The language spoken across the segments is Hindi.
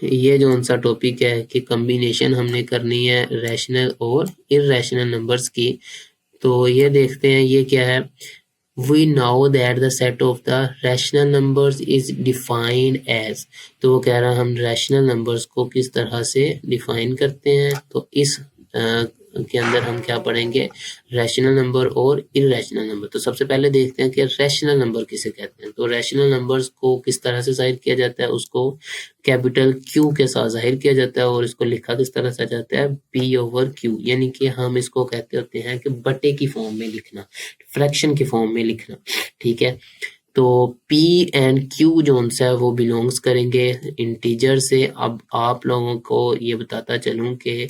ये जो सा टॉपिक है कि कम्बिनेशन हमने करनी है रैशनल और इर्रेशनल नंबर्स की। तो ये देखते हैं ये क्या है। We know that the set of the rational numbers is defined as, तो वो कह रहा है हम rational numbers को किस तरह से define करते हैं। तो इस के अंदर हम क्या पढ़ेंगे, रैशनल नंबर और इरेशनल नंबर। तो सबसे पहले देखते हैं कि रैशनल नंबर किसे कहते हैं। तो रैशनल नंबर्स को किस तरह से जाहिर किया जाता है, उसको कैपिटल क्यू के साथ जाहिर किया जाता है और इसको लिखा किस तरह से जाता है, पी ओवर क्यू, यानी कि हम इसको कहते होते हैं कि बटे की फॉर्म में लिखना, फ्रैक्शन की फॉर्म में लिखना, ठीक है। तो P एंड Q जोन सा है वो बिलोंग्स करेंगे इंटीजर से। अब आप लोगों को ये बताता चलूं कि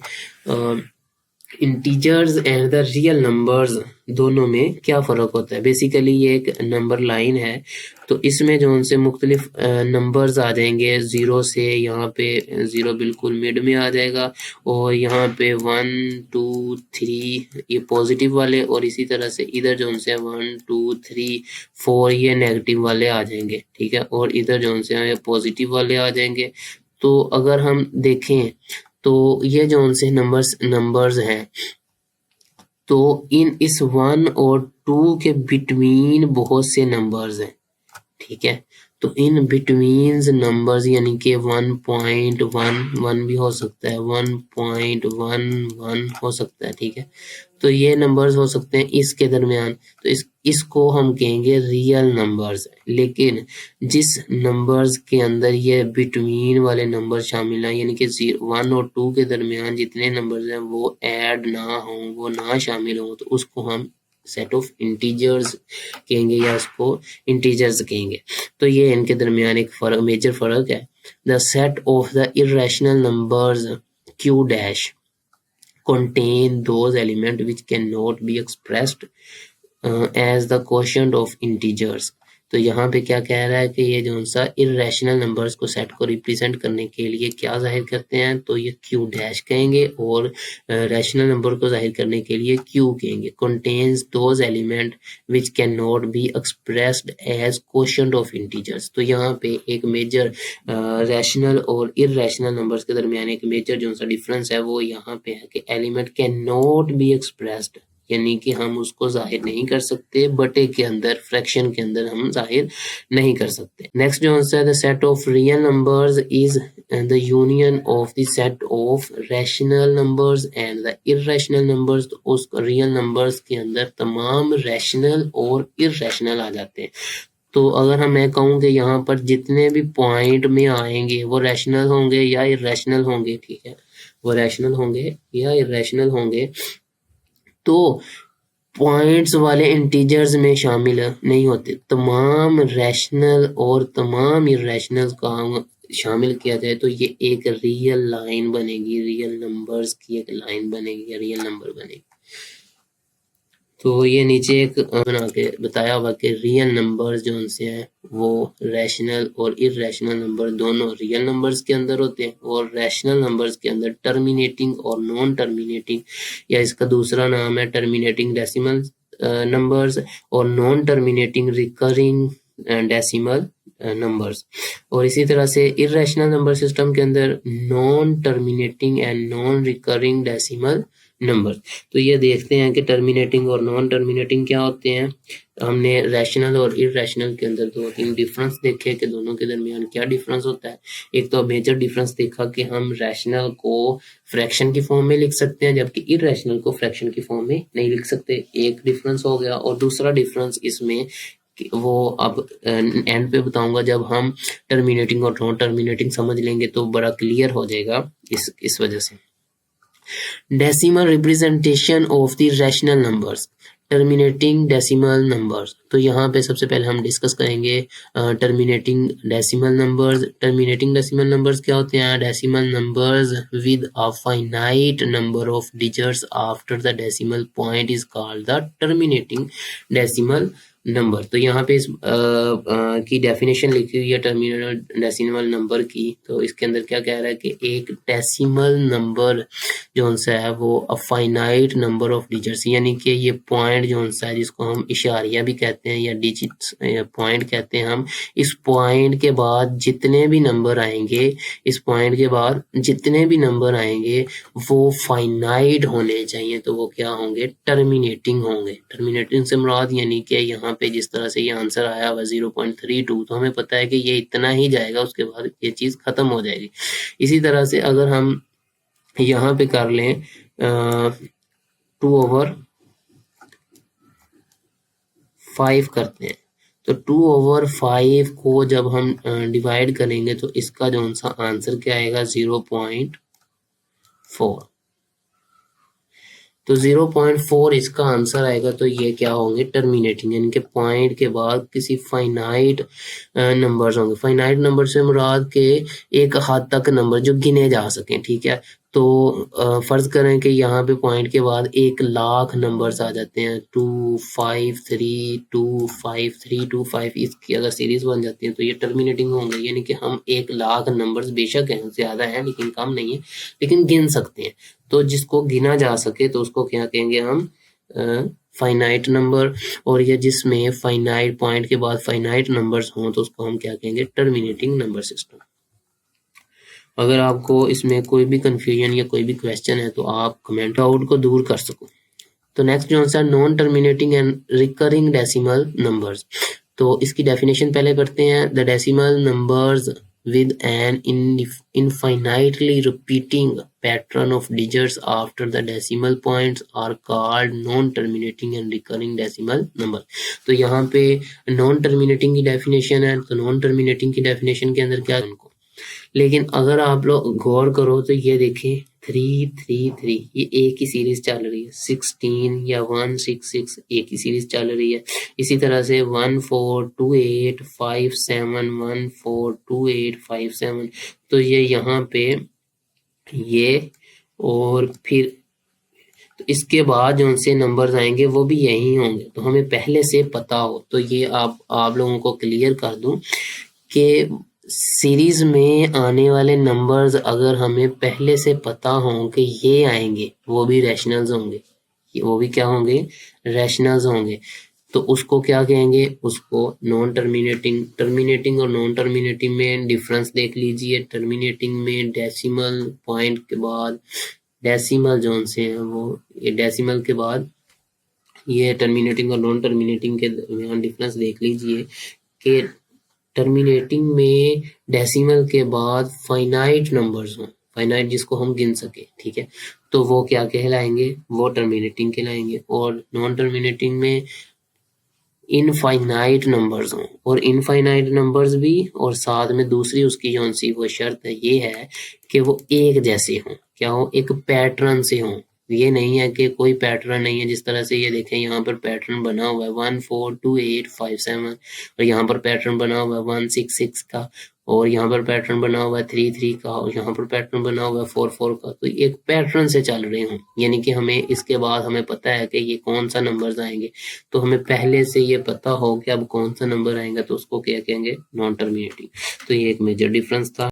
integers and the real numbers दोनों में क्या फ़र्क होता है। बेसिकली ये एक नंबर लाइन है, तो इसमें जो उनसे मुख्तलिफ नंबर्स आ जाएंगे ज़ीरो से, यहाँ पे ज़ीरो बिल्कुल मिड में आ जाएगा और यहाँ पे 1 2 3 ये पॉजिटिव वाले, और इसी तरह से इधर जो उनसे 1 2 3 4 ये नेगेटिव वाले आ जाएंगे, ठीक है। और इधर जो उनसे पॉजिटिव वाले आ जाएंगे। तो अगर हम देखें तो ये जो उनसे नंबर्स हैं, तो इस 1 और 2 के बिटवीन बहुत से नंबर्स हैं, ठीक है। तो इन बिटवीन नंबर्स यानी कि 1.11 भी हो सकता है, 1.11 हो सकता है, ठीक है। तो ये नंबर्स हो सकते हैं इसके दरमियान, तो इसको हम कहेंगे रियल नंबर्स। लेकिन जिस नंबर्स के अंदर ये बिटवीन वाले नंबर शामिल हैं, यानी कि 1 और 2 के दरमियान जितने नंबर्स हैं वो ऐड ना हों, वो ना शामिल हों, तो उसको हम सेट ऑफ इंटीजर्स कहेंगे या इसको इंटीजर्स कहेंगे। तो ये इनके दरमियान एक मेजर फर्क है। The set of the irrational numbers Q dash contain those elements which cannot be expressed as the quotient of integers। तो यहाँ पे क्या कह रहा है कि ये जो सा इरेशनल नंबर्स को सेट को रिप्रेजेंट करने के लिए क्या जाहिर करते हैं, तो ये Q डैश कहेंगे, और रैशनल नंबर को जाहिर करने के लिए Q कहेंगे। contains those element which cannot be expressed as quotient of integers। तो यहाँ पे एक मेजर रैशनल और इरेशनल नंबर्स के दरमियान एक मेजर जो सा डिफरेंस है वो यहाँ पे है कि element can not be expressed, यानी कि हम उसको जाहिर नहीं कर सकते, बटे के अंदर फ्रैक्शन के अंदर हम जाहिर नहीं कर सकते। नेक्स्ट जो आंसर है, the set of real numbers is the union of the set of rational numbers and the irrational numbers. तो उस रियल नंबर्स के अंदर तमाम रैशनल और इरेशनल आ जाते हैं। तो अगर मैं कहूँ कि यहाँ पर जितने भी पॉइंट में आएंगे वो रैशनल होंगे या इरेशनल होंगे, ठीक है, वो रैशनल होंगे या इरेशनल होंगे, तो पॉइंट्स वाले इंटीजर्स में शामिल नहीं होते। तमाम रैशनल और तमाम इरेशनल का शामिल किया जाए तो ये एक रियल लाइन बनेगी, रियल नंबर्स की एक लाइन बनेगी, रियल नंबर बनेगी। तो ये नीचे एक बना के बताया हुआ कि रियल नंबर्स जो उनसे हैं वो रैशनल और इरेशनल नंबर दोनों रियल नंबर्स के अंदर होते हैं, और रैशनल नंबर्स के अंदर टर्मिनेटिंग और नॉन टर्मिनेटिंग, या इसका दूसरा नाम है टर्मिनेटिंग डेसिमल नंबर्स और non terminating recurring decimal numbers. और इसी तरह से इरेशनल नंबर सिस्टम के अंदर non terminating and non recurring decimal number. तो ये देखते हैं कि टर्मिनेटिंग और नॉन टर्मिनेटिंग क्या होते हैं। हमने रैशनल और इरेशनल के अंदर 2-3 डिफरेंस देखे कि दोनों के दरमियान क्या डिफरेंस होता है। एक तो मेजर डिफरेंस देखा कि हम रैशनल को फ्रैक्शन की फॉर्म में लिख सकते हैं जबकि इरेशनल को फ्रैक्शन की फॉर्म में नहीं लिख सकते, एक डिफरेंस हो गया। और दूसरा डिफरेंस इसमें वो अब एंड पे बताऊंगा, जब हम टर्मिनेटिंग और नॉन टर्मिनेटिंग समझ लेंगे तो बड़ा क्लियर हो जाएगा इस वजह से। Decimal representation of the rational numbers, terminating decimal numbers. तो यहाँ पे सबसे पहले हम डिस्कस करेंगे terminating decimal numbers. Terminating decimal numbers क्या होते हैं? Decimal numbers with a finite number of digits after the decimal point is called the terminating decimal number. तो यहाँ पे इस की डेफिनेशन लिखी हुई है टर्मिनल डेसिमल नंबर की। तो इसके अंदर क्या कह रहा है कि एक डेसिमल नंबर जो सा है वो a finite number of digits, यानी कि ये पॉइंट जो सा है जिसको हम इशारिया भी कहते हैं या डिजिट्स पॉइंट कहते हैं हम, इस पॉइंट के बाद जितने भी नंबर आएंगे, इस पॉइंट के बाद जितने भी नंबर आएंगे वो फाइनाइट होने चाहिए। तो वो क्या होंगे? टर्मिनेटिंग होंगे। टर्मिनेटिंग से मुराद यानी कि यहाँ पे जिस तरह से ये आंसर आया हुआ 0.32, तो हमें पता है कि ये इतना ही जाएगा, उसके बाद ये चीज़ खत्म हो जाएगी। इसी तरह से अगर हम यहाँ पे कर लें 2/5 करते हैं, तो 2/5 को जब हम डिवाइड करेंगे तो इसका जो सा आंसर क्या आएगा? 0.4। तो 0.4 इसका आंसर आएगा। तो ये क्या होंगे? टर्मिनेटिंग, यानी कि पॉइंट के बाद किसी फाइनाइट नंबर्स होंगे। फाइनाइट नंबर से मुराद के एक हद तक नंबर जो गिने जा सकें, ठीक है। तो फर्ज करें कि यहाँ पे पॉइंट के बाद 1,00,000 नंबर्स आ जाते हैं, 25325, इसकी अगर सीरीज बन जाती है तो ये टर्मिनेटिंग होंगे। यानी कि हम 1,00,000 नंबर्स बेशक हैं, ज्यादा है लेकिन कम नहीं है, लेकिन गिन सकते हैं। तो जिसको गिना जा सके तो उसको क्या कहेंगे हम? Finite number. और ये जिसमें फाइनाइट पॉइंट के बाद फाइनाइट नंबर्स हों तो उसको हम क्या कहेंगे? Terminating number system. अगर आपको इसमें कोई भी कंफ्यूजन या कोई भी क्वेश्चन है तो आप कमेंट आउट को दूर कर सको। तो नेक्स्ट जो है non terminating and recurring decimal numbers. तो इसकी डेफिनेशन पहले करते हैं। The decimal numbers with an infinitely repeating pattern of digits after the decimal points are called non-terminating and recurring decimal number। तो यहाँ पे नॉन टर्मिनेटिंग की डेफिनेशन है, तो नॉन टर्मिनेटिंग की डेफिनेशन के अंदर क्या है उनको, लेकिन अगर आप लोग गौर करो तो ये देखें 333 ये एक ही सीरीज चल रही है, 16 या 166 एक ही सीरीज चल रही है। इसी तरह से 142857 142857, तो ये यहाँ पे ये, और फिर तो इसके बाद जो उनसे नंबर्स आएंगे वो भी यही होंगे। तो हमें पहले से पता हो, तो ये आप लोगों को क्लियर कर दूं कि सीरीज में आने वाले नंबर्स अगर हमें पहले से पता हो कि ये आएंगे, वो भी रैशनल्स होंगे, वो भी क्या होंगे? रैशनल्स होंगे। तो उसको क्या कहेंगे? उसको नॉन टर्मिनेटिंग। टर्मिनेटिंग और नॉन टर्मिनेटिंग में डिफरेंस देख लीजिए। टर्मिनेटिंग में डेसिमल पॉइंट के बाद डेसिमल जोन से हैं वो, ये डेसिमल के बाद ये टर्मिनेटिंग और नॉन टर्मिनेटिंग के दरमियान डिफरेंस देख लीजिए कि टर्मिनेटिंग में डेसिमल के बाद फाइनाइट नंबर्स हों, फाइनाइट जिसको हम गिन सके, ठीक है, तो वो क्या कहलाएंगे? वो टर्मिनेटिंग कहलाएंगे। और नॉन टर्मिनेटिंग में इनफाइनाइट नंबर्स हों, और इनफाइनाइट नंबर्स भी, और साथ में दूसरी उसकी जो सी वो शर्त है ये है कि वो एक जैसे हों। क्या हो? एक पैटर्न से हों। ये नहीं है कि कोई पैटर्न नहीं है, जिस तरह से ये देखें यहाँ पर पैटर्न बना हुआ है 142857, और यहाँ पर पैटर्न बना हुआ है 166 का, और यहाँ पर पैटर्न बना हुआ है 33 का, और यहाँ पर पैटर्न बना हुआ है 44 का। तो एक पैटर्न से चल रहे हों, यानी कि हमें इसके बाद हमें पता है कि ये कौन सा नंबर आएंगे, तो हमें पहले से ये पता हो कि अब कौन सा नंबर आएगा, तो उसको क्या कहेंगे? Non terminating. तो ये एक मेजर डिफरेंस था।